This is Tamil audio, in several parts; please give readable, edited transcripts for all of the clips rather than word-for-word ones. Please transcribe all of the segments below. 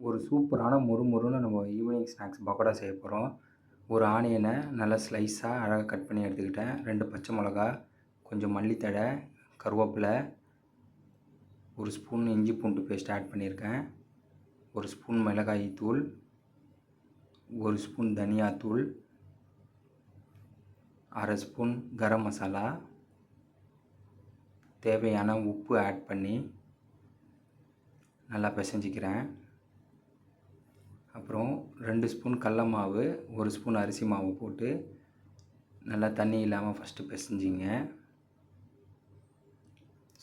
ஒரு சூப்பரான மொறுமொறுன்னு நம்ம ஈவினிங் ஸ்நாக்ஸ் பக்கோடா செய்ய போகிறோம். ஒரு ஆனியனை நல்லா ஸ்லைஸாக அழகாக கட் பண்ணி எடுத்துக்கிட்டேன். 2 பச்சை மிளகா, கொஞ்சம் மல்லித்தழை, கருவேப்பிலை, 1 ஸ்பூன் இஞ்சி பூண்டு பேஸ்ட் ஆட் பண்ணியிருக்கேன். 1 ஸ்பூன் மிளகாய் தூள், 1 ஸ்பூன் தனியாத்தூள், 1/2 ஸ்பூன் கரம் மசாலா, தேவையான உப்பு ஆட் பண்ணி நல்லா பிசைஞ்சிக்கிறேன். அப்புறம் 2 ஸ்பூன் கடல மாவு, 1 ஸ்பூன் அரிசி மாவு போட்டு நல்லா தண்ணி இல்லாமல் ஃபஸ்ட்டு பிசைஞ்சிங்க.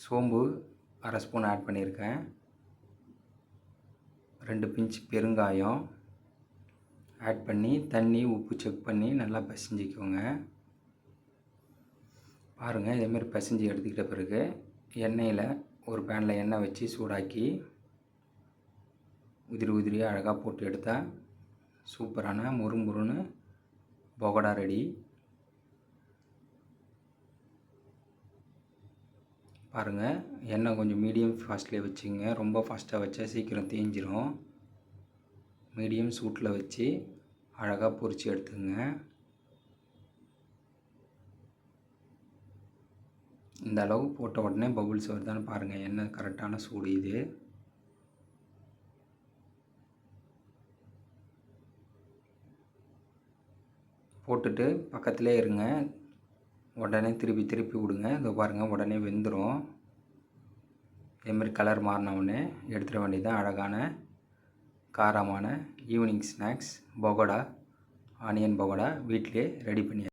சோம்பு 1/2 ஸ்பூன் ஆட் பண்ணியிருக்கேன். 2 பிஞ்ச் பெருங்காயம் ஆட் பண்ணி தண்ணி உப்பு செக் பண்ணி நல்லா பிசைஞ்சிக்கோங்க. பாருங்கள், இதேமாரி பிசைஞ்சு எடுத்துக்கிட்ட பிறகு எண்ணெயில் ஒரு பேனில் எண்ணெய் வச்சு சூடாக்கி உதிரி உதிரியாக அழகாக போட்டு எடுத்தால் சூப்பரான முறுமுறுன்னு பகோடா ரெடி. பாருங்கள், எண்ணெய் கொஞ்சம் மீடியம் ஃபாஸ்ட்லேயே வச்சுங்க. ரொம்ப ஃபாஸ்ட்டாக வச்சா சீக்கிரம் தீஞ்சிரும். மீடியம் சூட்டில் வச்சு அழகாக பொரித்து எடுத்துங்க. இந்த அளவு போட்ட உடனே பபுள்ஸ் வருதான்னு பாருங்கள். எண்ணெய் கரெக்டான சூடு இது. போட்டுட்டு பக்கத்திலே இருங்க. உடனே திருப்பி விடுங்க. இதோ பாருங்கள், உடனே வெந்துடும். இதேமாரி கலர் மாறினவுடனே எடுத்துட வேண்டியதான். அழகான காரமான evening snacks pakoda, onion pakoda வீட்டிலே ரெடி பண்ணி